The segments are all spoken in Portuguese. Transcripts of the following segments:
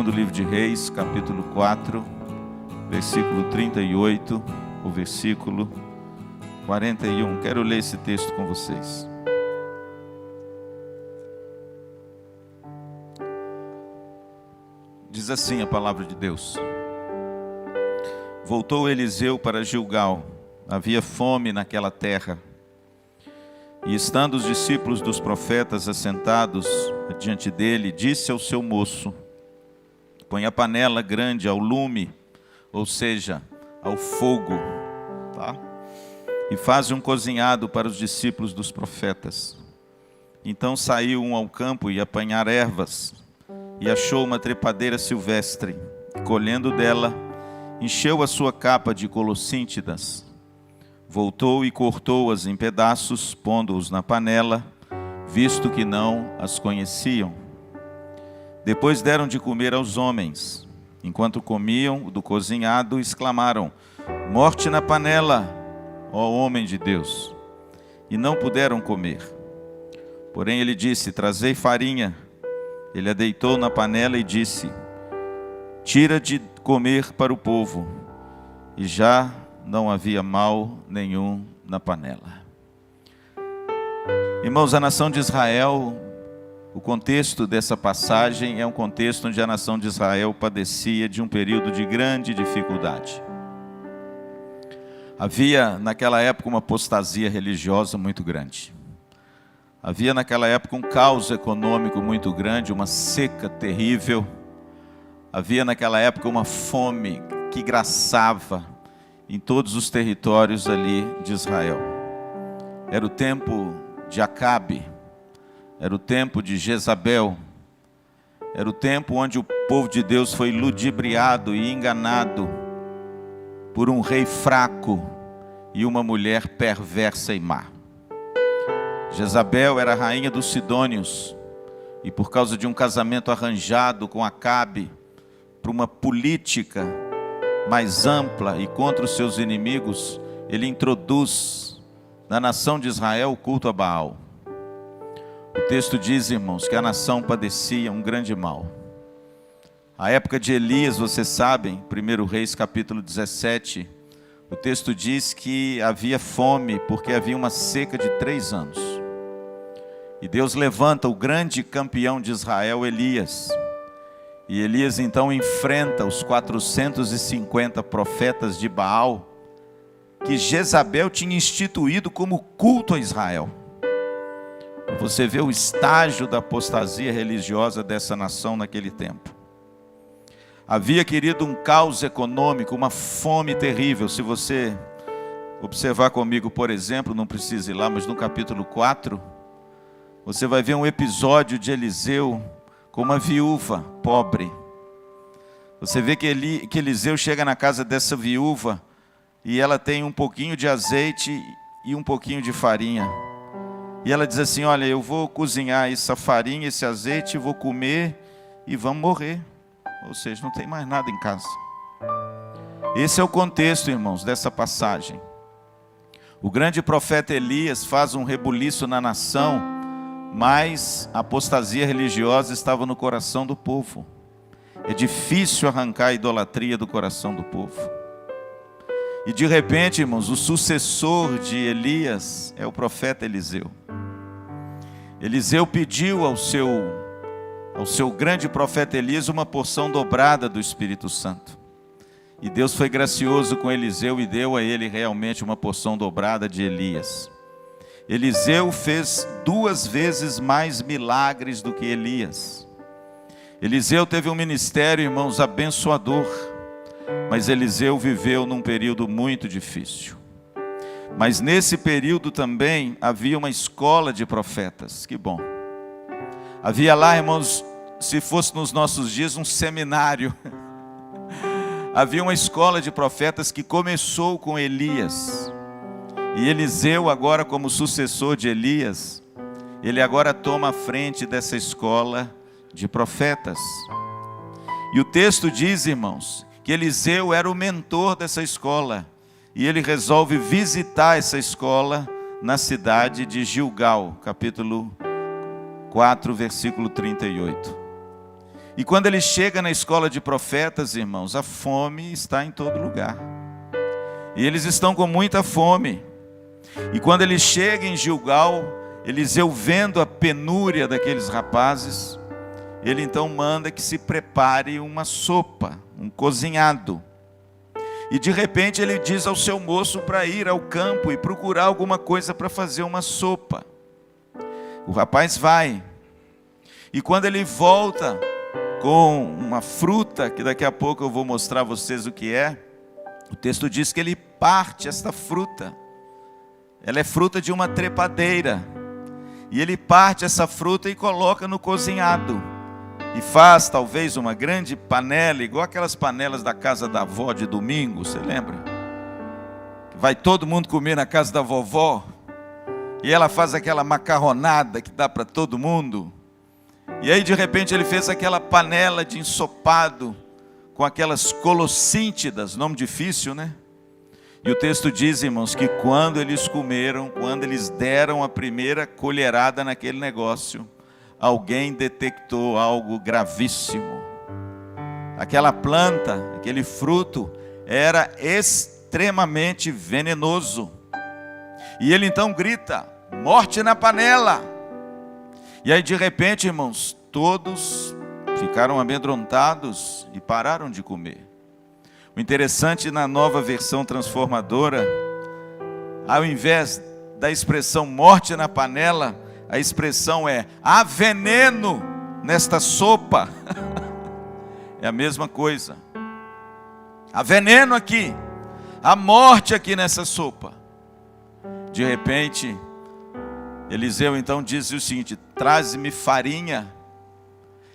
Segundo livro de Reis, capítulo 4, versículo 38, o versículo 41. Quero ler esse texto com vocês. Diz assim a palavra de Deus: Voltou Eliseu para Gilgal. Havia fome naquela terra. E estando os discípulos dos profetas assentados diante dele, disse ao seu moço: põe a panela grande ao lume, ou seja, ao fogo, tá? E faz um cozinhado para os discípulos dos profetas. Então saiu um ao campo e apanhar ervas, e achou uma trepadeira silvestre. Colhendo dela, encheu a sua capa de colossíntidas. Voltou e cortou-as em pedaços, pondo-os na panela, visto que não as conheciam. Depois deram de comer aos homens. Enquanto comiam do cozinhado, exclamaram: morte na panela, ó homem de Deus! E não puderam comer. Porém ele disse: trazei farinha. Ele a deitou na panela e disse: tira de comer para o povo. E já não havia mal nenhum na panela. Irmãos, a nação de Israel, o contexto dessa passagem é um contexto onde a nação de Israel padecia de um período de grande dificuldade. Havia naquela época uma apostasia religiosa muito grande. Havia naquela época um caos econômico muito grande, uma seca terrível. Havia naquela época uma fome que graçava em todos os territórios ali de Israel. Era o tempo de Acabe, era o tempo de Jezabel, era o tempo onde o povo de Deus foi ludibriado e enganado por um rei fraco e uma mulher perversa e má. Jezabel era a rainha dos Sidônios, e por causa de um casamento arranjado com Acabe, por uma política mais ampla e contra os seus inimigos, ele introduz na nação de Israel o culto a Baal. O texto diz, irmãos, que a nação padecia um grande mal. A época de Elias, vocês sabem, 1 Reis capítulo 17, o texto diz que havia fome porque havia uma seca de 3 anos. E Deus levanta o grande campeão de Israel, Elias. E Elias então enfrenta os 450 profetas de Baal, que Jezabel tinha instituído como culto a Israel. Você vê o estágio da apostasia religiosa dessa nação naquele tempo. Havia, querido, um caos econômico, uma fome terrível. Se você observar comigo, por exemplo, não precisa ir lá, mas no capítulo 4, você vai ver um episódio de Eliseu com uma viúva pobre. Você vê que Eliseu chega na casa dessa viúva e ela tem um pouquinho de azeite e um pouquinho de farinha. E ela diz assim: olha, eu vou cozinhar essa farinha, esse azeite, vou comer e vamos morrer. Ou seja, não tem mais nada em casa. Esse é o contexto, irmãos, dessa passagem. O grande profeta Elias faz um rebuliço na nação, mas a apostasia religiosa estava no coração do povo. É difícil arrancar a idolatria do coração do povo. E de repente, irmãos, o sucessor de Elias é o profeta Eliseu. Eliseu pediu ao seu grande profeta Elias uma porção dobrada do Espírito Santo. E Deus foi gracioso com Eliseu e deu a ele realmente uma porção dobrada de Elias. Eliseu fez 2 vezes mais milagres do que Elias. Eliseu teve um ministério, irmãos, abençoador, mas Eliseu viveu num período muito difícil. Mas nesse período também havia uma escola de profetas, que bom. Havia lá, irmãos, se fosse nos nossos dias, um seminário. Havia uma escola de profetas que começou com Elias. E Eliseu, agora como sucessor de Elias, ele agora toma a frente dessa escola de profetas. E o texto diz, irmãos, que Eliseu era o mentor dessa escola. E ele resolve visitar essa escola na cidade de Gilgal, capítulo 4, versículo 38. E quando ele chega na escola de profetas, irmãos, a fome está em todo lugar. E eles estão com muita fome. E quando ele chega em Gilgal, Eliseu, vendo a penúria daqueles rapazes, ele então manda que se prepare uma sopa, um cozinhado. E de repente ele diz ao seu moço para ir ao campo e procurar alguma coisa para fazer uma sopa. O rapaz vai. E quando ele volta com uma fruta, que daqui a pouco eu vou mostrar a vocês o que é, o texto diz que ele parte esta fruta. Ela é fruta de uma trepadeira. E ele parte essa fruta e coloca no cozinhado. E faz talvez uma grande panela, igual aquelas panelas da casa da avó de domingo, você lembra? Vai todo mundo comer na casa da vovó. E ela faz aquela macarronada que dá para todo mundo. E aí de repente ele fez aquela panela de ensopado, com aquelas colossíntidas, nome difícil, né? E o texto diz, irmãos, que quando eles comeram, quando eles deram a primeira colherada naquele negócio, alguém detectou algo gravíssimo. Aquela planta, aquele fruto, era extremamente venenoso. E ele então grita: morte na panela! E aí de repente, irmãos, todos ficaram amedrontados e pararam de comer. O interessante, na Nova Versão Transformadora, ao invés da expressão morte na panela, a expressão é: há veneno nesta sopa. É a mesma coisa. Há veneno aqui, há morte aqui nessa sopa. De repente, Eliseu então diz o seguinte: traze-me farinha.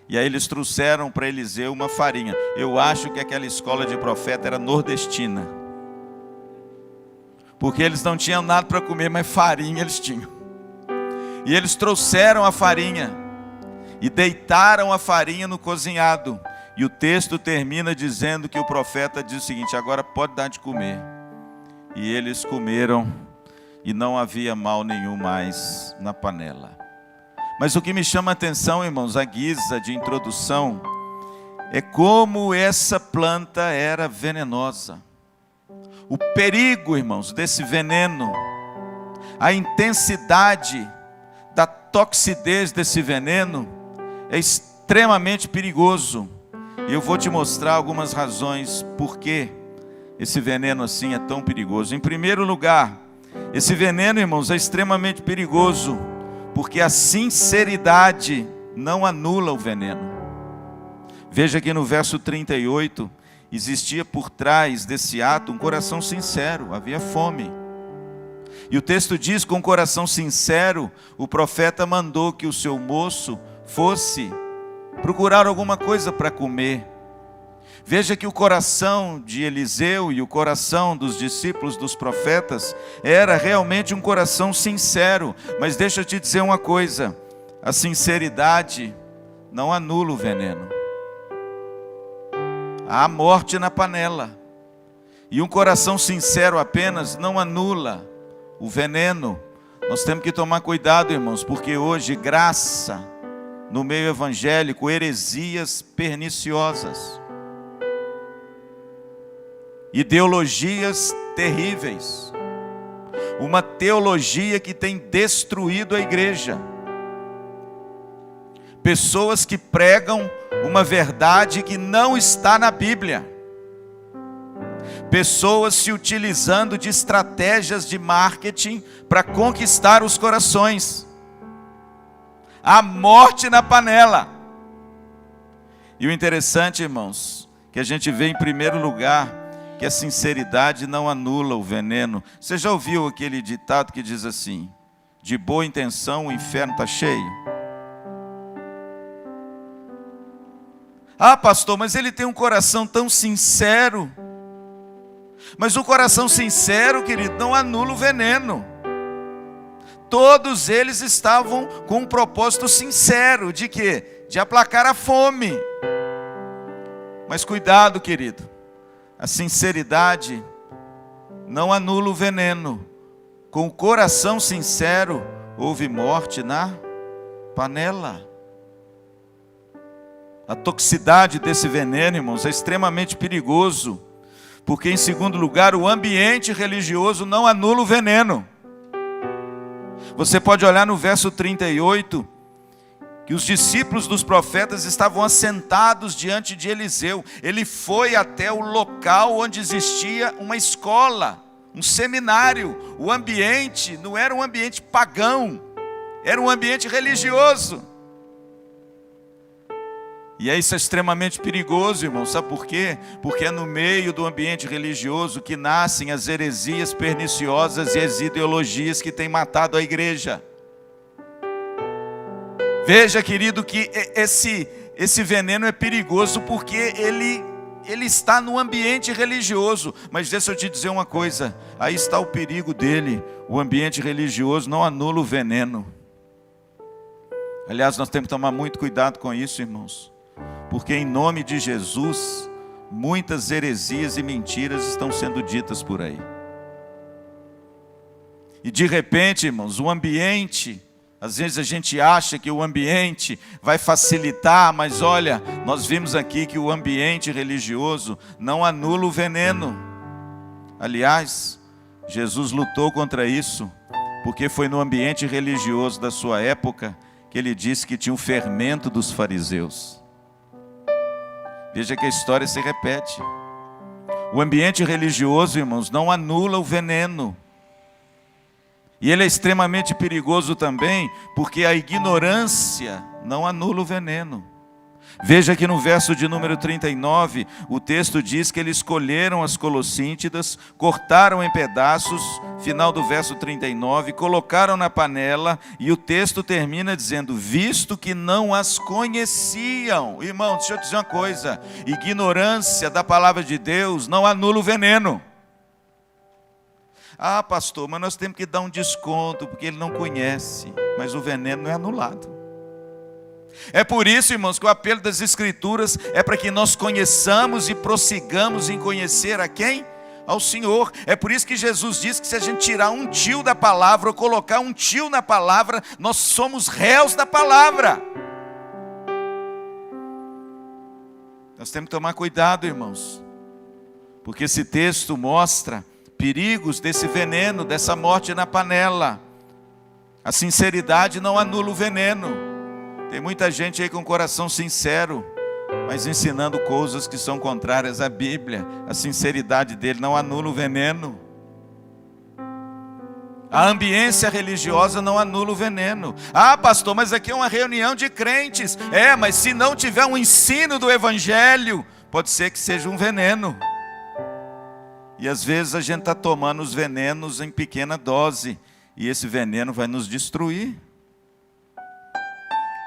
E aí eles trouxeram para Eliseu uma farinha. Eu acho que aquela escola de profeta era nordestina, porque eles não tinham nada para comer, mas farinha eles tinham. E eles trouxeram a farinha e deitaram a farinha no cozinhado. E o texto termina dizendo que o profeta diz o seguinte: agora pode dar de comer. E eles comeram e não havia mal nenhum mais na panela. Mas o que me chama a atenção, irmãos, a guisa de introdução, é como essa planta era venenosa. O perigo, irmãos, desse veneno, a intensidade da toxidez desse veneno é extremamente perigoso. E eu vou te mostrar algumas razões por que esse veneno assim é tão perigoso. Em primeiro lugar, esse veneno, irmãos, é extremamente perigoso porque a sinceridade não anula o veneno. Veja que no verso 38, existia por trás desse ato um coração sincero, havia fome. E o texto diz: com coração sincero, o profeta mandou que o seu moço fosse procurar alguma coisa para comer. Veja que o coração de Eliseu e o coração dos discípulos dos profetas era realmente um coração sincero. Mas deixa eu te dizer uma coisa: a sinceridade não anula o veneno. Há morte na panela. E um coração sincero apenas não anula o veneno. Nós temos que tomar cuidado, irmãos, porque hoje graça no meio evangélico, heresias perniciosas, ideologias terríveis, uma teologia que tem destruído a igreja, pessoas que pregam uma verdade que não está na Bíblia, pessoas se utilizando de estratégias de marketing para conquistar os corações. A morte na panela. E o interessante, irmãos, que a gente vê em primeiro lugar que a sinceridade não anula o veneno. Você já ouviu aquele ditado que diz assim: de boa intenção o inferno está cheio? Ah, pastor, mas ele tem um coração tão sincero. Mas o coração sincero, querido, não anula o veneno. Todos eles estavam com um propósito sincero. De quê? De aplacar a fome. Mas cuidado, querido. A sinceridade não anula o veneno. Com o coração sincero, houve morte na panela. A toxicidade desse veneno, irmãos, é extremamente perigoso, porque, em segundo lugar, o ambiente religioso não anula o veneno. Você pode olhar no verso 38, que os discípulos dos profetas estavam assentados diante de Eliseu. Ele foi até o local onde existia uma escola, um seminário. O ambiente não era um ambiente pagão, era um ambiente religioso. E isso é extremamente perigoso, irmão. Sabe por quê? Porque é no meio do ambiente religioso que nascem as heresias perniciosas e as ideologias que têm matado a igreja. Veja, querido, que esse veneno é perigoso porque ele está no ambiente religioso. Mas deixa eu te dizer uma coisa, aí está o perigo dele. O ambiente religioso não anula o veneno. Aliás, nós temos que tomar muito cuidado com isso, irmãos. Porque em nome de Jesus, muitas heresias e mentiras estão sendo ditas por aí. E de repente, irmãos, o ambiente, às vezes a gente acha que o ambiente vai facilitar, mas olha, nós vimos aqui que o ambiente religioso não anula o veneno. Aliás, Jesus lutou contra isso, porque foi no ambiente religioso da sua época que ele disse que tinha o fermento dos fariseus. Veja que a história se repete. O ambiente religioso, irmãos, não anula o veneno. E ele é extremamente perigoso também, porque a ignorância não anula o veneno. Veja que no verso de número 39, o texto diz que eles colheram as colossíntidas, cortaram em pedaços, final do verso 39, colocaram na panela, e o texto termina dizendo, visto que não as conheciam. Irmão, deixa eu dizer uma coisa, ignorância da palavra de Deus não anula o veneno. Ah, pastor, mas nós temos que dar um desconto, porque ele não conhece, mas o veneno não é anulado. É por isso, irmãos, que o apelo das Escrituras é para que nós conheçamos e prossigamos em conhecer a quem? Ao Senhor. É por isso que Jesus diz que se a gente tirar um tio da palavra ou colocar um tio na palavra, nós somos réus da palavra. Nós temos que tomar cuidado, irmãos, porque esse texto mostra perigos desse veneno, dessa morte na panela. A sinceridade não anula o veneno. Tem muita gente aí com o coração sincero, mas ensinando coisas que são contrárias à Bíblia. A sinceridade dele não anula o veneno. A ambiência religiosa não anula o veneno. Ah, pastor, mas aqui é uma reunião de crentes. É, mas se não tiver um ensino do Evangelho, pode ser que seja um veneno. E às vezes a gente está tomando os venenos em pequena dose, e esse veneno vai nos destruir.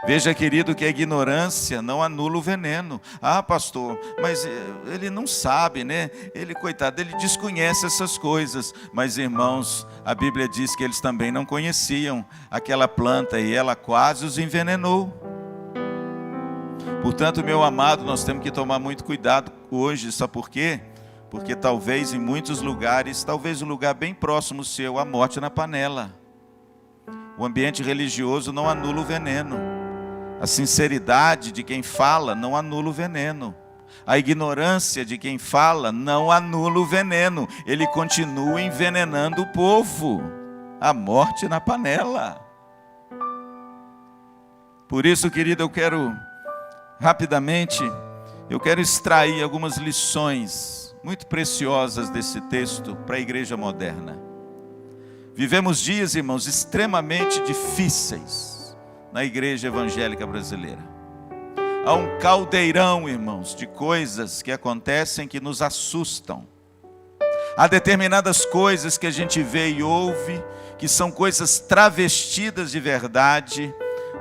Veja, querido, que a ignorância não anula o veneno. Ah, pastor, mas ele não sabe, né? Ele, coitado, ele desconhece essas coisas. Mas, irmãos, a Bíblia diz que eles também não conheciam aquela planta e ela quase os envenenou. Portanto, meu amado, nós temos que tomar muito cuidado hoje. Sabe por quê? Porque talvez em muitos lugares, talvez um lugar bem próximo seu, a morte na panela. O ambiente religioso não anula o veneno. A sinceridade de quem fala não anula o veneno. A ignorância de quem fala não anula o veneno. Ele continua envenenando o povo. A morte na panela. Por isso, querido, eu quero rapidamente, extrair algumas lições muito preciosas desse texto para a igreja moderna. Vivemos dias, irmãos, extremamente difíceis na igreja evangélica brasileira. Há um caldeirão, irmãos, de coisas que acontecem que nos assustam. Há determinadas coisas que a gente vê e ouve, que são coisas travestidas de verdade,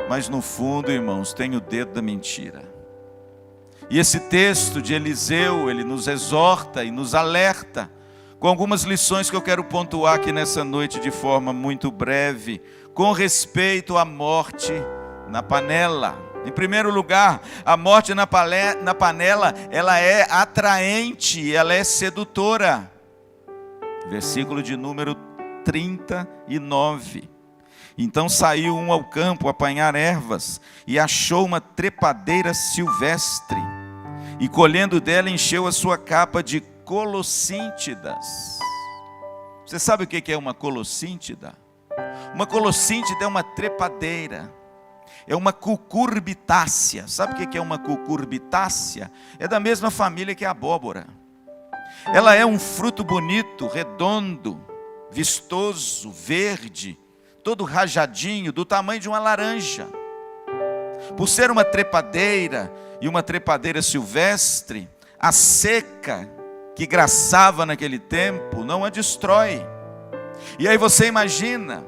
mas no fundo, irmãos, tem o dedo da mentira. E esse texto de Eliseu, ele nos exorta e nos alerta, com algumas lições que eu quero pontuar aqui nessa noite de forma muito breve, com respeito à morte na panela. Em primeiro lugar, a morte na panela, ela é atraente, ela é sedutora. Versículo de número 39. Então saiu um ao campo apanhar ervas, e achou uma trepadeira silvestre, e colhendo dela encheu a sua capa de colossíntidas. Você sabe o que é uma colossíntida? Uma colossíntida é uma trepadeira, é uma cucurbitácea. Sabe o que é uma cucurbitácea? É da mesma família que a abóbora. Ela é um fruto bonito, redondo, vistoso, verde, todo rajadinho, do tamanho de uma laranja. Por ser uma trepadeira, e uma trepadeira silvestre, a seca que graçava naquele tempo não a destrói. E aí você imagina,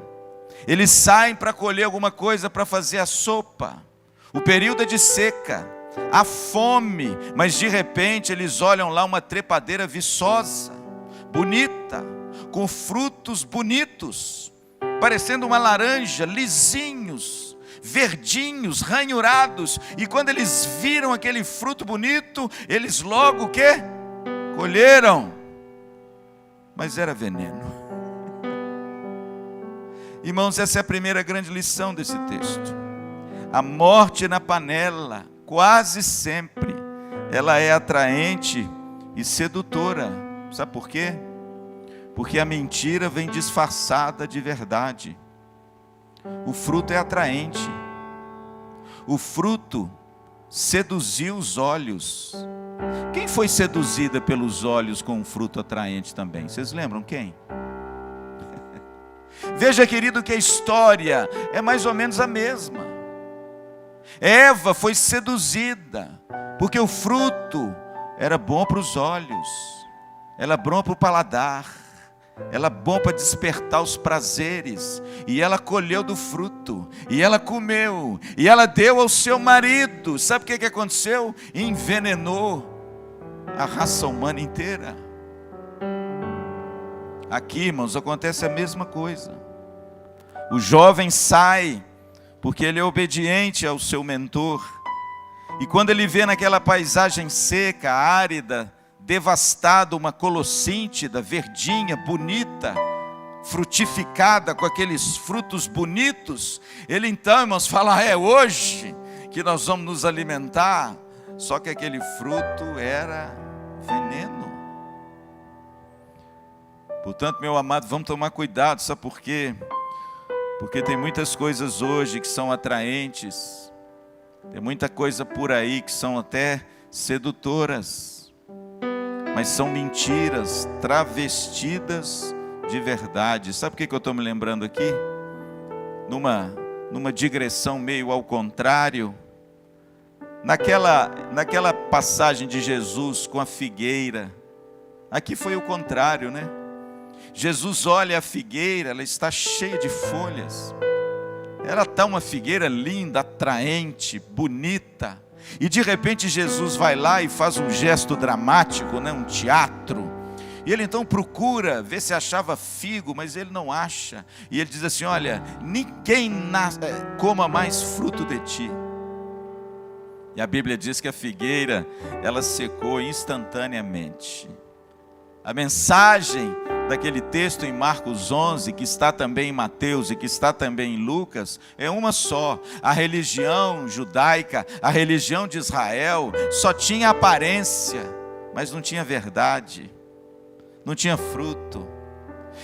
eles saem para colher alguma coisa para fazer a sopa. O período é de seca, há fome, mas de repente eles olham lá uma trepadeira viçosa, bonita, com frutos bonitos, parecendo uma laranja, lisinhos, verdinhos, ranhurados. E quando eles viram aquele fruto bonito, eles logo o quê? Colheram. Mas era veneno. Irmãos, essa é a primeira grande lição desse texto. A morte na panela, quase sempre, ela é atraente e sedutora. Sabe por quê? Porque a mentira vem disfarçada de verdade. O fruto é atraente. O fruto seduziu os olhos. Quem foi seduzida pelos olhos com um fruto atraente também? Vocês lembram quem? Veja, querido, que a história é mais ou menos a mesma. Eva foi seduzida, porque o fruto era bom para os olhos, era bom para o paladar, era bom para despertar os prazeres, e ela colheu do fruto, e ela comeu, e ela deu ao seu marido. Sabe o que aconteceu? Envenenou a raça humana inteira. Aqui, irmãos, acontece a mesma coisa. O jovem sai, porque ele é obediente ao seu mentor, e quando ele vê naquela paisagem seca, árida, devastada, uma colossíntida, verdinha, bonita, frutificada, com aqueles frutos bonitos, ele então, irmãos, fala: é hoje que nós vamos nos alimentar. Só que aquele fruto era veneno. Portanto, meu amado, vamos tomar cuidado. Sabe por quê? Porque tem muitas coisas hoje que são atraentes, tem muita coisa por aí que são até sedutoras, mas são mentiras travestidas de verdade. Sabe o que eu estou me lembrando aqui? Numa digressão meio ao contrário, naquela passagem de Jesus com a figueira, aqui foi o contrário, né? Jesus olha a figueira, ela está cheia de folhas, ela está uma figueira linda, atraente, bonita, e de repente Jesus vai lá e faz um gesto dramático, né? Um teatro, e ele então procura ver se achava figo, mas ele não acha, e ele diz assim: olha, ninguém coma mais fruto de ti. E a Bíblia diz que a figueira, ela secou instantaneamente. A mensagem daquele texto em Marcos 11, que está também em Mateus e que está também em Lucas, é uma só. A religião judaica, a religião de Israel, só tinha aparência, mas não tinha verdade, não tinha fruto.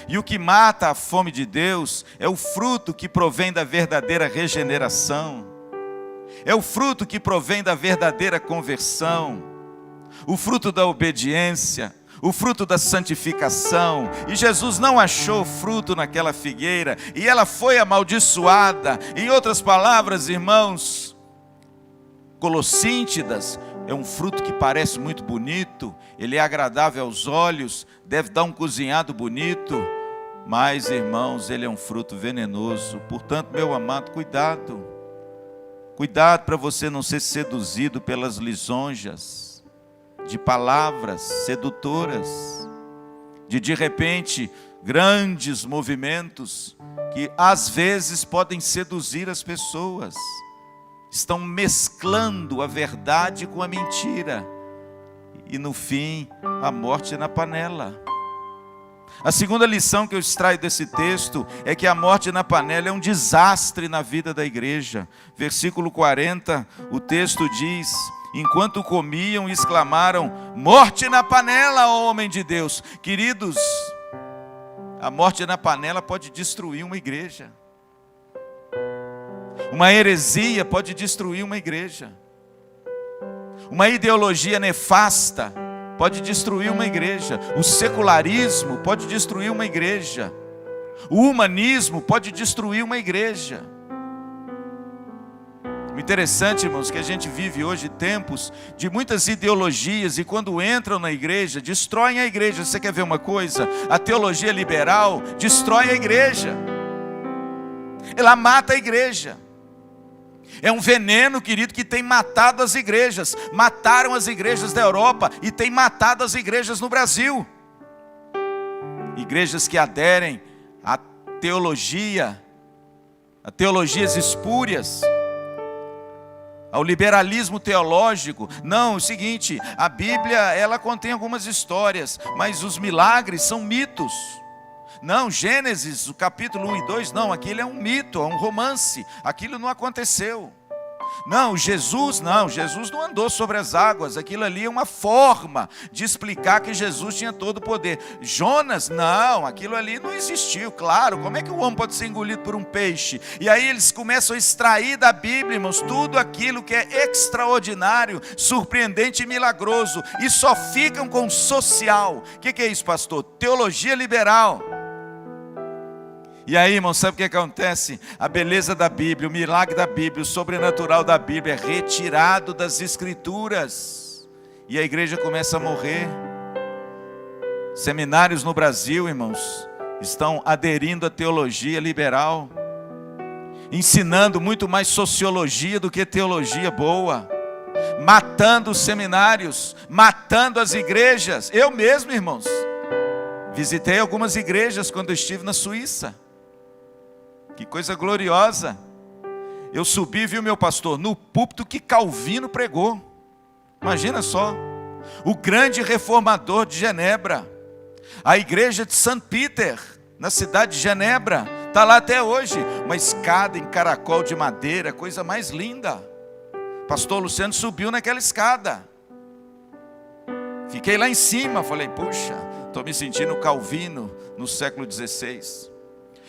E o que mata a fome de Deus é o fruto que provém da verdadeira regeneração, é o fruto que provém da verdadeira conversão, o fruto da obediência, o fruto da santificação. E Jesus não achou fruto naquela figueira, e ela foi amaldiçoada. Em outras palavras, irmãos, colossíntidas é um fruto que parece muito bonito, ele é agradável aos olhos, deve dar um cozinhado bonito, mas, irmãos, ele é um fruto venenoso. Portanto, meu amado, cuidado para você não ser seduzido pelas lisonjas de palavras sedutoras, de repente, grandes movimentos que às vezes podem seduzir as pessoas, estão mesclando a verdade com a mentira, e no fim, a morte na panela. A segunda lição que eu extraio desse texto é que a morte na panela é um desastre na vida da igreja. Versículo 40, o texto diz: enquanto comiam, exclamaram: morte na panela, ó homem de Deus. Queridos, a morte na panela pode destruir uma igreja. Uma heresia pode destruir uma igreja. Uma ideologia nefasta pode destruir uma igreja. O secularismo pode destruir uma igreja. O humanismo pode destruir uma igreja. O interessante, irmãos, que a gente vive hoje tempos de muitas ideologias e quando entram na igreja, destroem a igreja. Você quer ver uma coisa? A teologia liberal destrói a igreja. Ela mata a igreja. É um veneno, querido, que tem matado as igrejas. Mataram as igrejas da Europa e tem matado as igrejas no Brasil. Igrejas que aderem a teologias espúrias, ao liberalismo teológico. Não, é o seguinte, a Bíblia, ela contém algumas histórias, mas os milagres são mitos. Não, Gênesis, o capítulo 1 e 2, não, aquilo é um mito, é um romance, aquilo não aconteceu. Não, Jesus não andou sobre as águas, aquilo ali é uma forma de explicar que Jesus tinha todo o poder. Jonas, não, aquilo ali não existiu, claro, como é que o homem pode ser engolido por um peixe? E aí eles começam a extrair da Bíblia, irmãos, tudo aquilo que é extraordinário, surpreendente e milagroso, e só ficam com social. O que é isso, pastor? Teologia liberal. E aí, irmão, sabe o que acontece? A beleza da Bíblia, o milagre da Bíblia, o sobrenatural da Bíblia é retirado das Escrituras. E a igreja começa a morrer. Seminários no Brasil, irmãos, estão aderindo à teologia liberal, ensinando muito mais sociologia do que teologia boa, matando os seminários, matando as igrejas. Eu mesmo, irmãos, visitei algumas igrejas quando eu estive na Suíça. Que coisa gloriosa. Eu subi, viu, meu pastor, no púlpito que Calvino pregou. Imagina só. O grande reformador de Genebra. A igreja de Saint Peter, na cidade de Genebra, está lá até hoje. Uma escada em caracol de madeira, coisa mais linda. Pastor Luciano subiu naquela escada. Fiquei lá em cima, falei, puxa, estou me sentindo Calvino no século XVI.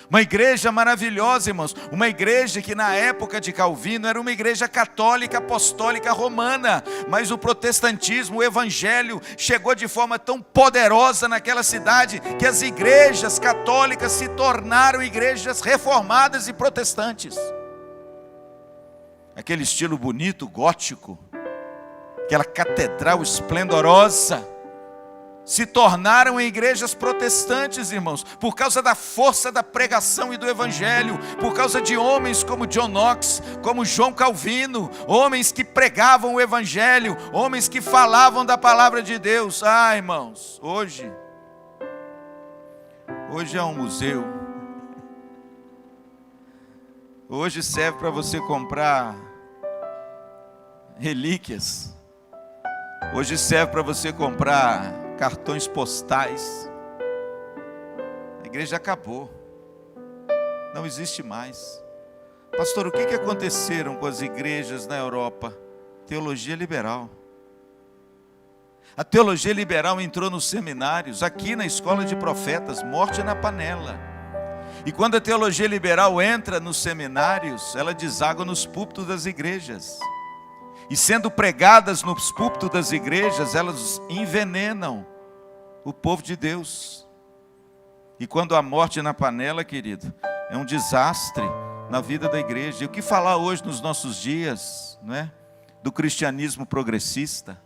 Uma igreja maravilhosa, irmãos. Uma igreja que na época de Calvino era uma igreja católica, apostólica, romana. Mas o protestantismo, o evangelho, chegou de forma tão poderosa naquela cidade, que as igrejas católicas se tornaram igrejas reformadas e protestantes. Aquele estilo bonito, gótico, aquela catedral esplendorosa, se tornaram igrejas protestantes, irmãos, por causa da força da pregação e do evangelho, por causa de homens como John Knox, como João Calvino, homens que pregavam o evangelho, homens que falavam da palavra de Deus. Ah, irmãos, hoje é um museu. Hoje serve para você comprar relíquias. Hoje serve para você comprar cartões postais. A igreja acabou. Não existe mais. Pastor, o que aconteceram com as igrejas na Europa? Teologia liberal. A teologia liberal entrou nos seminários, aqui na escola de profetas, morte na panela. E quando a teologia liberal entra nos seminários, ela deságua nos púlpitos das igrejas. E sendo pregadas nos púlpitos das igrejas, elas envenenam o povo de Deus. E quando a morte na panela, querido, é um desastre na vida da igreja. E o que falar hoje nos nossos dias, não é? Do cristianismo progressista?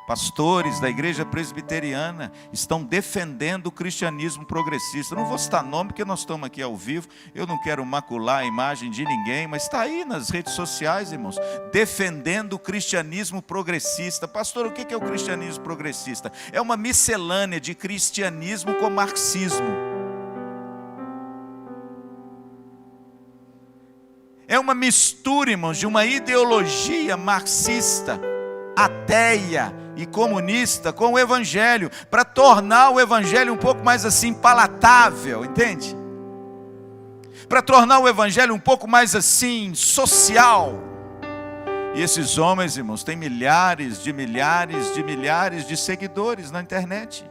Pastores da igreja presbiteriana estão defendendo o cristianismo progressista. Eu não vou citar nome porque nós estamos aqui ao vivo. Eu não quero macular a imagem de ninguém, mas está aí nas redes sociais, irmãos, defendendo o cristianismo progressista. Pastor, o que é o cristianismo progressista? É uma miscelânea de cristianismo com marxismo. É uma mistura, irmãos, de uma ideologia marxista, ateia, e comunista com o evangelho, para tornar o evangelho um pouco mais assim palatável, entende? Para tornar o evangelho um pouco mais assim social. E esses homens, irmãos, têm milhares de seguidores na internet,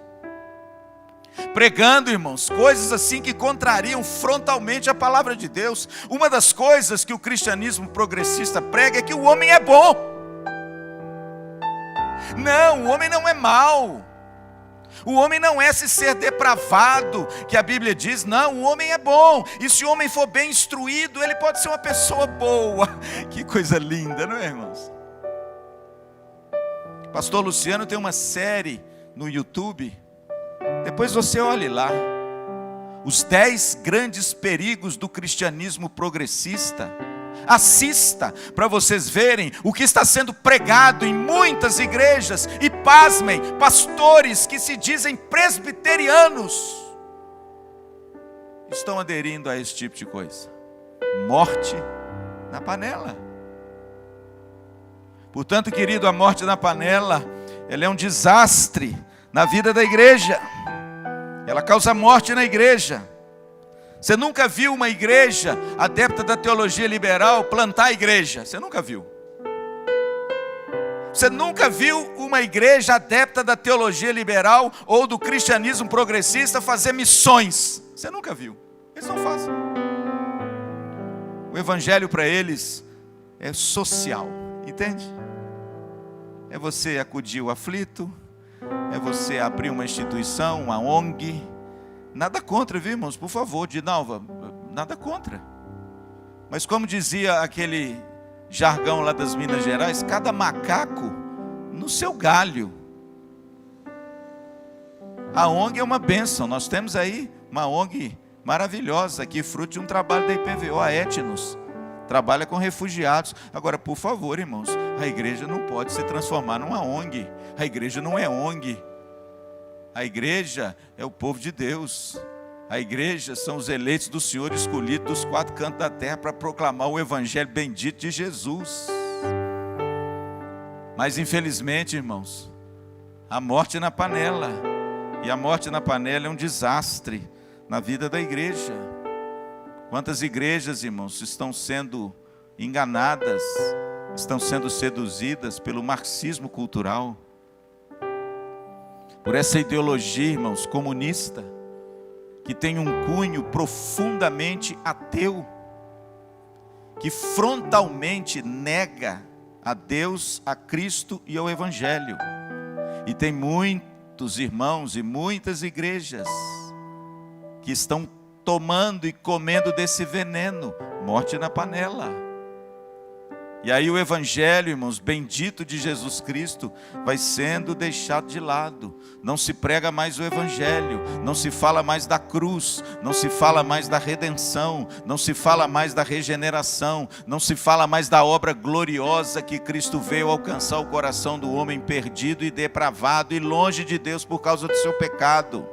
pregando, irmãos, coisas assim que contrariam frontalmente a palavra de Deus. Uma das coisas que o cristianismo progressista prega é que o homem é bom. Não, o homem não é mau. O homem não é esse ser depravado que a Bíblia diz. Não, o homem é bom. E se o homem for bem instruído, ele pode ser uma pessoa boa. Que coisa linda, não é, irmãos? Pastor Luciano tem uma série no YouTube. Depois você olhe lá. Os 10 grandes perigos do cristianismo progressista. Assista para vocês verem o que está sendo pregado em muitas igrejas. E pasmem, pastores que se dizem presbiterianos estão aderindo a esse tipo de coisa. Morte na panela. Portanto, querido, a morte na panela, ela é um desastre na vida da igreja. Ela causa morte na igreja. Você nunca viu uma igreja adepta da teologia liberal plantar a igreja? Você nunca viu. Você nunca viu uma igreja adepta da teologia liberal ou do cristianismo progressista fazer missões? Você nunca viu. Eles não fazem. O evangelho para eles é social, entende? É você acudir o aflito, é você abrir uma instituição, uma ONG. Nada contra, viu, irmãos? Por favor, Dinalva, nada contra. Mas como dizia aquele jargão lá das Minas Gerais, cada macaco no seu galho. A ONG é uma bênção. Nós temos aí uma ONG maravilhosa aqui, fruto de um trabalho da IPVO, a Etnos. Trabalha com refugiados. Agora, por favor, irmãos, a igreja não pode se transformar numa ONG. A igreja não é ONG. A igreja é o povo de Deus. A igreja são os eleitos do Senhor, escolhidos dos 4 cantos da terra para proclamar o evangelho bendito de Jesus. Mas infelizmente, irmãos, a morte na panela. E a morte na panela é um desastre na vida da igreja. Quantas igrejas, irmãos, estão sendo enganadas, estão sendo seduzidas pelo marxismo cultural, por essa ideologia, irmãos, comunista, que tem um cunho profundamente ateu, que frontalmente nega a Deus, a Cristo e ao Evangelho. E tem muitos irmãos e muitas igrejas que estão tomando e comendo desse veneno, morte na panela. E aí o evangelho, irmãos, bendito de Jesus Cristo, vai sendo deixado de lado. Não se prega mais o evangelho, não se fala mais da cruz, não se fala mais da redenção, não se fala mais da regeneração, não se fala mais da obra gloriosa que Cristo veio alcançar o coração do homem perdido e depravado e longe de Deus por causa do seu pecado.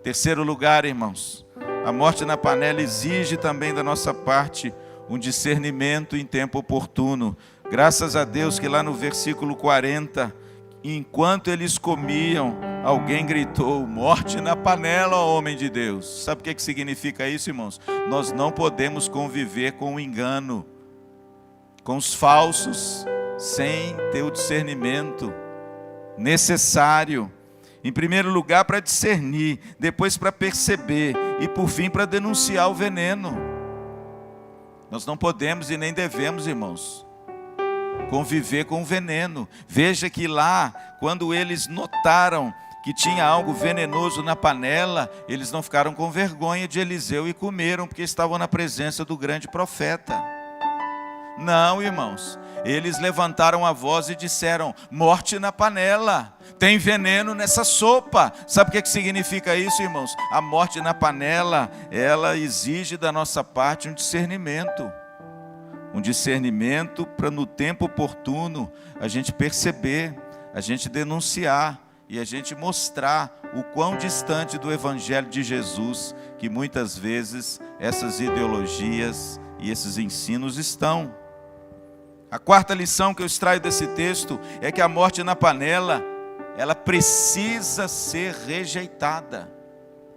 Terceiro lugar, irmãos, a morte na panela exige também da nossa parte um discernimento em tempo oportuno. Graças a Deus que lá no versículo 40, enquanto eles comiam, alguém gritou: morte na panela, ó homem de Deus. Sabe o que significa isso, irmãos? Nós não podemos conviver com o engano, com os falsos, sem ter o discernimento necessário. Em primeiro lugar, para discernir, depois para perceber e por fim para denunciar o veneno. Nós não podemos e nem devemos, irmãos, conviver com o veneno. Veja que lá, quando eles notaram que tinha algo venenoso na panela, eles não ficaram com vergonha de Eliseu e comeram, porque estavam na presença do grande profeta. Não, irmãos, eles levantaram a voz e disseram: morte na panela, tem veneno nessa sopa. Sabe o que significa isso, irmãos? A morte na panela, ela exige da nossa parte um discernimento para no tempo oportuno a gente perceber, a gente denunciar e a gente mostrar o quão distante do evangelho de Jesus que muitas vezes essas ideologias e esses ensinos estão. A quarta lição que eu extraio desse texto é que a morte na panela, ela precisa ser rejeitada.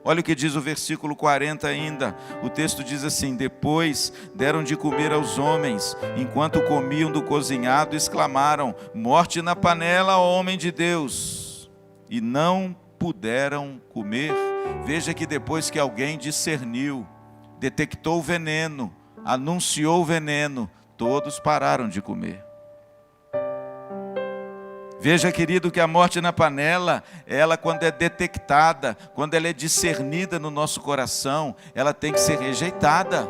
Olha o que diz o versículo 40 ainda. O texto diz assim: depois deram de comer aos homens, enquanto comiam do cozinhado, exclamaram: morte na panela, ó homem de Deus. E não puderam comer. Veja que depois que alguém discerniu, detectou o veneno, anunciou o veneno, todos pararam de comer. Veja, querido, que a morte na panela, ela quando é detectada, quando ela é discernida no nosso coração, ela tem que ser rejeitada.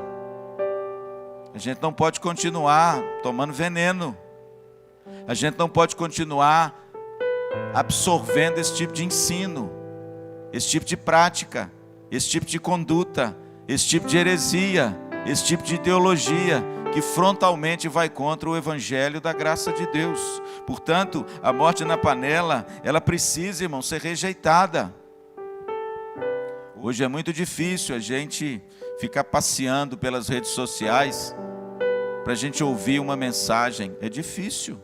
A gente não pode continuar tomando veneno. A gente não pode continuar absorvendo esse tipo de ensino, esse tipo de prática, esse tipo de conduta, esse tipo de heresia, esse tipo de ideologia que frontalmente vai contra o evangelho da graça de Deus. Portanto, a morte na panela, ela precisa, irmão, ser rejeitada. Hoje é muito difícil a gente ficar passeando pelas redes sociais para a gente ouvir uma mensagem. É difícil.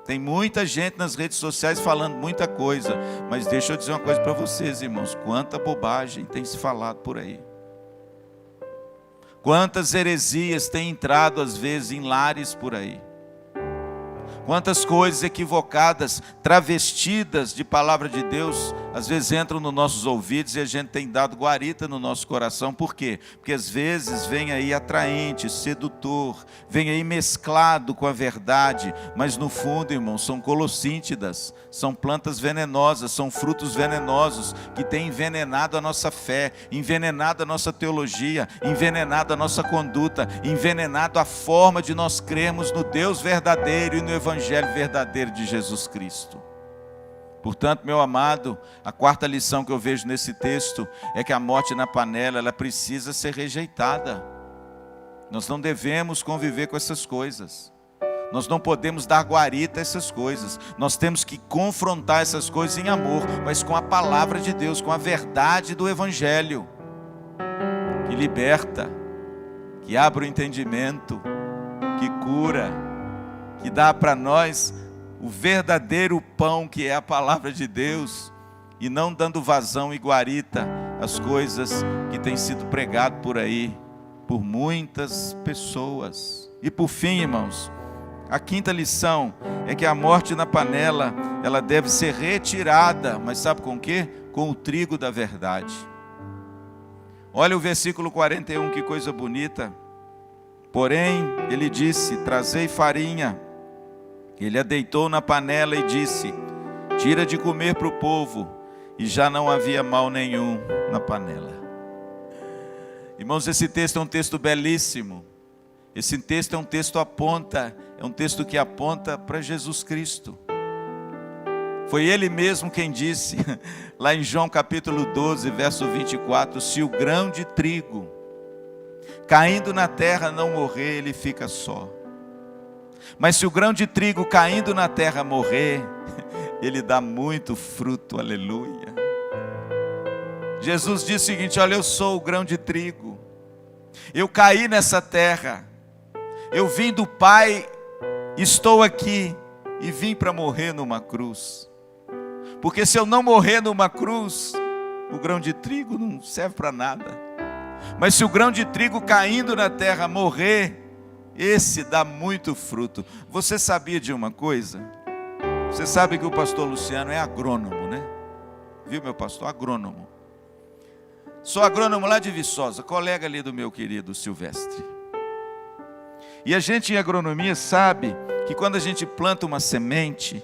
Tem muita gente nas redes sociais falando muita coisa, mas deixa eu dizer uma coisa para vocês, irmãos: quanta bobagem tem se falado por aí. Quantas heresias têm entrado às vezes em lares por aí. Quantas coisas equivocadas, travestidas de palavra de Deus, às vezes entram nos nossos ouvidos e a gente tem dado guarita no nosso coração. Por quê? Porque às vezes vem aí atraente, sedutor, vem aí mesclado com a verdade, mas no fundo, irmãos, são colossíntidas, são plantas venenosas, são frutos venenosos que têm envenenado a nossa fé, envenenado a nossa teologia, envenenado a nossa conduta, envenenado a forma de nós crermos no Deus verdadeiro e no Evangelho verdadeiro de Jesus Cristo. Portanto, meu amado, a quarta lição que eu vejo nesse texto é que a morte na panela, ela precisa ser rejeitada. Nós não devemos conviver com essas coisas. Nós não podemos dar guarita a essas coisas. Nós temos que confrontar essas coisas em amor, mas com a palavra de Deus, com a verdade do Evangelho, que liberta, que abre o entendimento, que cura, que dá para nós o verdadeiro pão, que é a palavra de Deus, e não dando vazão e guarita às coisas que têm sido pregado por aí, por muitas pessoas. E por fim, irmãos, a quinta lição é que a morte na panela, ela deve ser retirada, mas sabe com o quê? Com o trigo da verdade. Olha o versículo 41, que coisa bonita. Porém, ele disse: trazei farinha. Ele a deitou na panela e disse: tira de comer para o povo. E já não havia mal nenhum na panela. Irmãos, esse texto é um texto belíssimo. Esse texto é um texto que aponta para Jesus Cristo. Foi Ele mesmo quem disse, lá em João capítulo 12, verso 24, se o grão de trigo caindo na terra não morrer, ele fica só. Mas se o grão de trigo caindo na terra morrer, ele dá muito fruto, aleluia. Jesus disse o seguinte: olha, eu sou o grão de trigo, eu caí nessa terra, eu vim do Pai, estou aqui e vim para morrer numa cruz. Porque se eu não morrer numa cruz, o grão de trigo não serve para nada. Mas se o grão de trigo caindo na terra morrer, esse dá muito fruto. Você sabia de uma coisa? Você sabe que o pastor Luciano é agrônomo, né? Viu, meu pastor? Agrônomo. Sou agrônomo lá de Viçosa, colega ali do meu querido Silvestre. E a gente em agronomia sabe que quando a gente planta uma semente,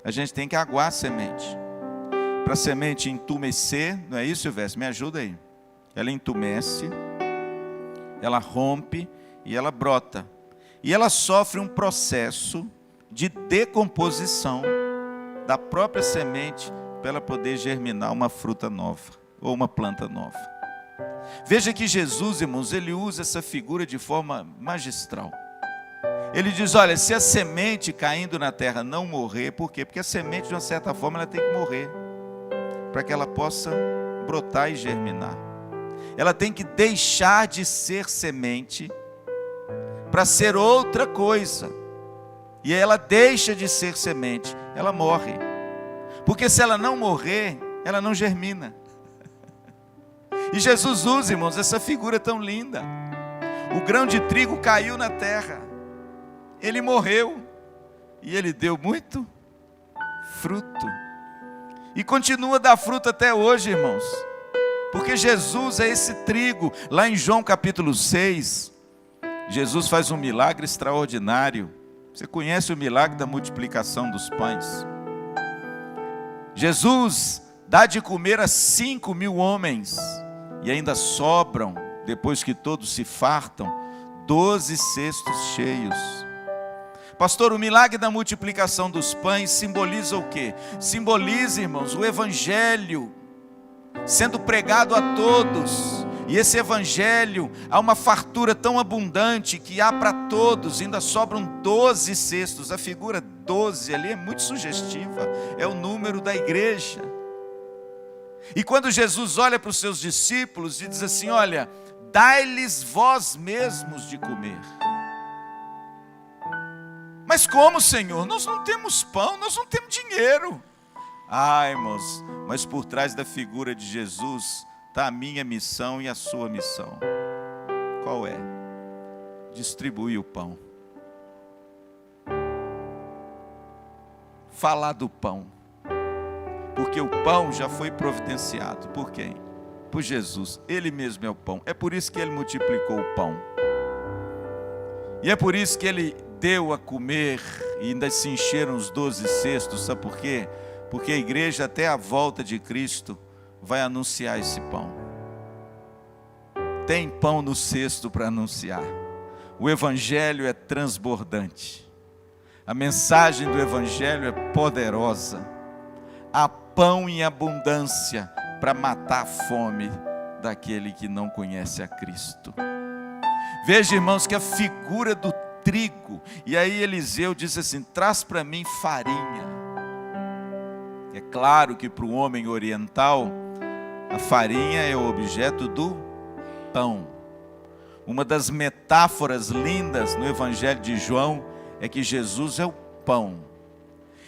a gente tem que aguar a semente. Para a semente entumecer, não é isso, Silvestre? Me ajuda aí. Ela entumece, ela rompe e ela brota. E ela sofre um processo de decomposição da própria semente para ela poder germinar uma fruta nova ou uma planta nova. Veja que Jesus, irmãos, ele usa essa figura de forma magistral. Ele diz: olha, se a semente caindo na terra não morrer, por quê? Porque a semente, de uma certa forma, ela tem que morrer para que ela possa brotar e germinar. Ela tem que deixar de ser semente para ser outra coisa. e ela deixa de ser semente, ela morre. Porque se ela não morrer, ela não germina. E Jesus usa, irmãos, essa figura tão linda. O grão de trigo caiu na terra, ele morreu, e ele deu muito fruto. E continua a dar fruto até hoje, irmãos. Porque Jesus é esse trigo. Lá em João capítulo 6, Jesus faz um milagre extraordinário. Você conhece o milagre da multiplicação dos pães? Jesus dá de comer a 5.000 homens. E ainda sobram, depois que todos se fartam, 12 cestos cheios. Pastor, o milagre da multiplicação dos pães simboliza o quê? Simboliza, irmãos, o evangelho sendo pregado a todos. E esse evangelho, há uma fartura tão abundante que há para todos, ainda sobram 12 cestos. A figura 12 ali é muito sugestiva, é o número da igreja. E quando Jesus olha para os seus discípulos e diz assim: olha, dai-lhes vós mesmos de comer. Mas como, Senhor? Nós não temos pão, nós não temos dinheiro. Ah, irmãos, mas por trás da figura de Jesus está a minha missão e a sua missão. Qual é? Distribuir o pão. Falar do pão. Porque o pão já foi providenciado. Por quem? Por Jesus. Ele mesmo é o pão. É por isso que ele multiplicou o pão. E é por isso que ele deu a comer e ainda se encheram os 12 cestos. Sabe por quê? Porque a igreja até a volta de Cristo vai anunciar esse pão. Tem pão no cesto para anunciar. O evangelho é transbordante. A mensagem do evangelho é poderosa. Há pão em abundância para matar a fome daquele que não conhece a Cristo. Veja, irmãos, que a figura do trigo, e aí Eliseu diz assim: traz para mim farinha. É claro que para o homem oriental, a farinha é o objeto do pão. Uma das metáforas lindas no Evangelho de João é que Jesus é o pão.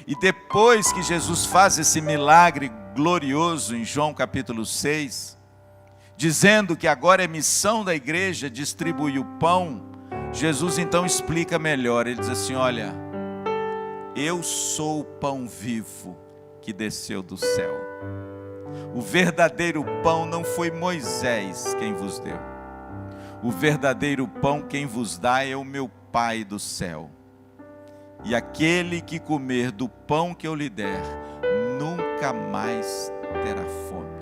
E depois que Jesus faz esse milagre glorioso em João capítulo 6, dizendo que agora é missão da igreja distribuir o pão, Jesus então explica melhor. Ele diz assim: olha, eu sou o pão vivo que desceu do céu. O verdadeiro pão não foi Moisés quem vos deu. O verdadeiro pão quem vos dá é o meu Pai do céu. E aquele que comer do pão que eu lhe der, nunca mais terá fome.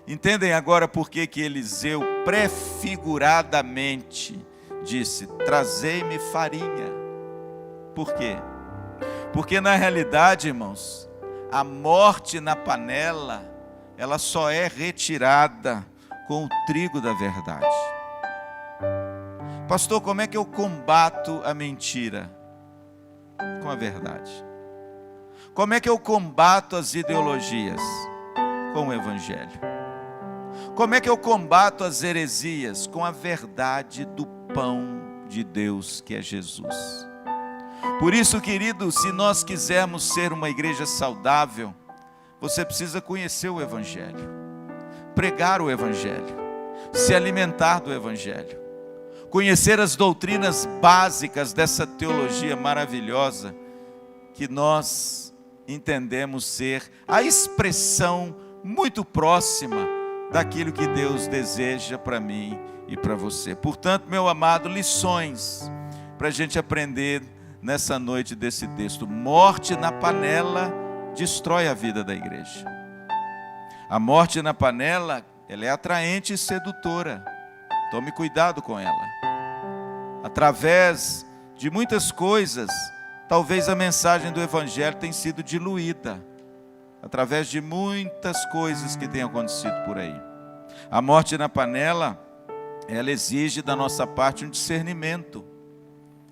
Entendem agora por que Eliseu prefiguradamente disse: trazei-me farinha. Por quê? Porque na realidade, irmãos, a morte na panela, ela só é retirada com o trigo da verdade. Pastor, como é que eu combato a mentira? Com a verdade. Como é que eu combato as ideologias? Com o evangelho. Como é que eu combato as heresias? Com a verdade do pão de Deus, que é Jesus. Por isso, querido, se nós quisermos ser uma igreja saudável, você precisa conhecer o evangelho, pregar o evangelho, se alimentar do evangelho, conhecer as doutrinas básicas dessa teologia maravilhosa que nós entendemos ser a expressão muito próxima daquilo que Deus deseja para mim e para você. Portanto, meu amado, lições para a gente aprender nessa noite desse texto. Morte na panela destrói a vida da igreja. A morte na panela, ela é atraente e sedutora. Tome cuidado com ela. Através de muitas coisas, talvez a mensagem do evangelho tenha sido diluída. Através de muitas coisas que têm acontecido por aí. A morte na panela, ela exige da nossa parte um discernimento.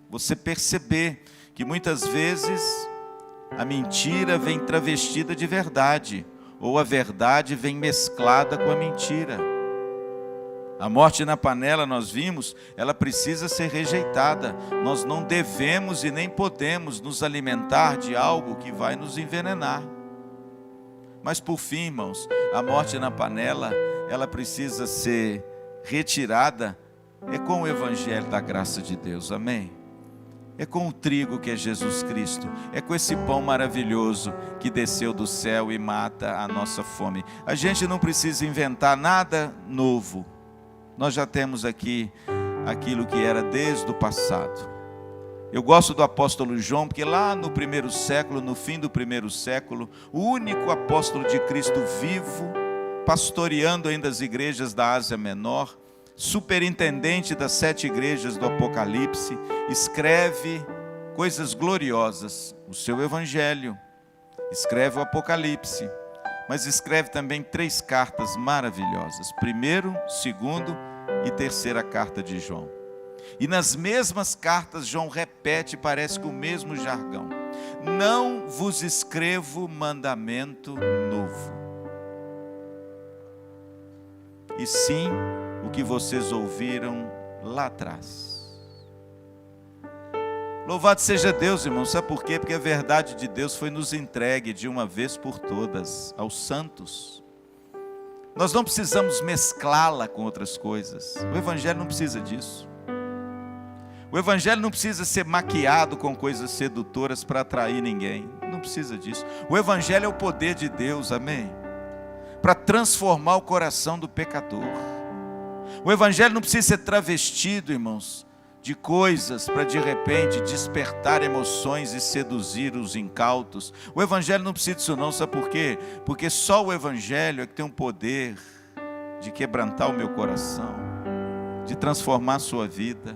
Você perceber que muitas vezes a mentira vem travestida de verdade, ou a verdade vem mesclada com a mentira. A morte na panela, nós vimos, ela precisa ser rejeitada. Nós não devemos e nem podemos nos alimentar de algo que vai nos envenenar. Mas por fim, irmãos, a morte na panela, ela precisa ser retirada, é com o evangelho da graça de Deus, amém? É com o trigo que é Jesus Cristo, é com esse pão maravilhoso que desceu do céu e mata a nossa fome. A gente não precisa inventar nada novo. Nós já temos aqui aquilo que era desde o passado. Eu gosto do apóstolo João, porque lá no primeiro século, no fim do primeiro século, o único apóstolo de Cristo vivo, pastoreando ainda as igrejas da Ásia Menor, superintendente das 7 igrejas do Apocalipse, escreve coisas gloriosas, o seu evangelho, escreve o Apocalipse, mas escreve também 3 cartas maravilhosas, 1ª, 2ª e 3ª carta de João. E nas mesmas cartas João repete, parece que o mesmo jargão: não vos escrevo mandamento novo, e sim o que vocês ouviram lá atrás. Louvado seja Deus, irmão. Sabe por quê? Porque a verdade de Deus foi nos entregue de uma vez por todas aos santos. Nós não precisamos mesclá-la com outras coisas. O evangelho não precisa disso. O evangelho não precisa ser maquiado com coisas sedutoras para atrair ninguém. Não precisa disso. O evangelho é o poder de Deus, amém? Para transformar o coração do pecador. O evangelho não precisa ser travestido, irmãos, de coisas para de repente despertar emoções e seduzir os incautos. O evangelho não precisa disso não, sabe por quê? Porque só o evangelho é que tem um poder de quebrantar o meu coração, de transformar a sua vida,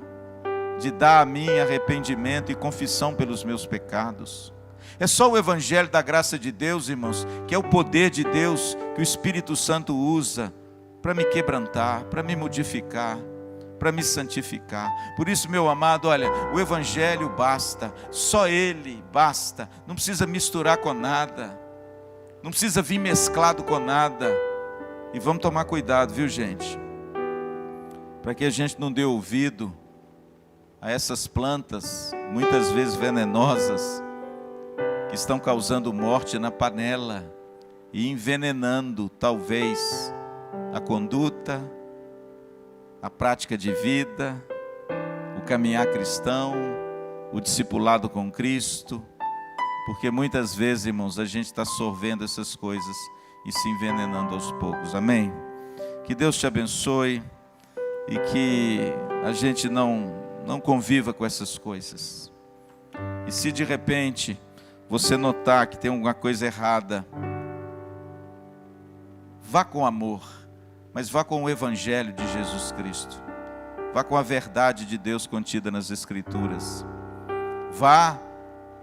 de dar a mim arrependimento e confissão pelos meus pecados. É só o evangelho da graça de Deus, irmãos, que é o poder de Deus que o Espírito Santo usa para me quebrantar, para me modificar, para me santificar. Por isso, meu amado, olha, o evangelho basta, só ele basta, não precisa misturar com nada, não precisa vir mesclado com nada. E vamos tomar cuidado, viu, gente? Para que a gente não dê ouvido a essas plantas, muitas vezes venenosas, que estão causando morte na panela e envenenando, talvez, a conduta, a prática de vida, o caminhar cristão, o discipulado com Cristo, porque muitas vezes, irmãos, a gente está sorvendo essas coisas e se envenenando aos poucos, amém? Que Deus te abençoe e que a gente não conviva com essas coisas. E se de repente você notar que tem alguma coisa errada, vá com amor, mas vá com o evangelho de Jesus Cristo. Vá com a verdade de Deus contida nas Escrituras. Vá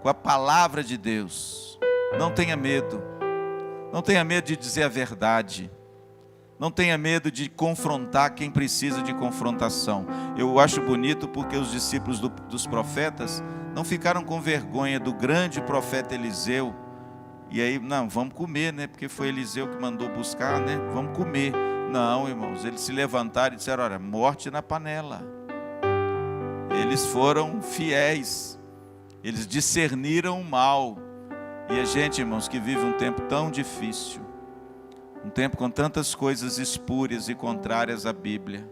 com a palavra de Deus. Não tenha medo. Não tenha medo de dizer a verdade. Não tenha medo de confrontar quem precisa de confrontação. Eu acho bonito porque os discípulos dos profetas não ficaram com vergonha do grande profeta Eliseu. E aí, não, vamos comer, né? Porque foi Eliseu que mandou buscar, né? Vamos comer. Não, irmãos, eles se levantaram e disseram: olha, morte na panela. Eles foram fiéis, eles discerniram o mal. E a gente, irmãos, que vive um tempo tão difícil, um tempo com tantas coisas espúrias e contrárias à Bíblia,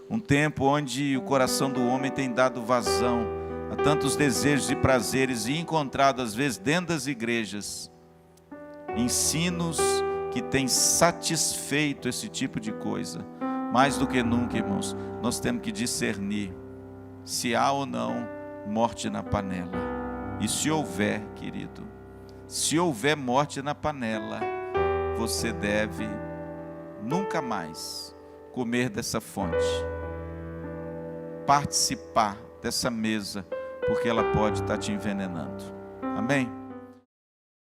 um tempo onde o coração do homem tem dado vazão a tantos desejos e prazeres e encontrado, às vezes, dentro das igrejas, ensinos que tem satisfeito esse tipo de coisa. Mais do que nunca, irmãos, nós temos que discernir se há ou não morte na panela. E se houver, querido, se houver morte na panela, você deve nunca mais comer dessa fonte, participar dessa mesa, porque ela pode estar te envenenando. Amém?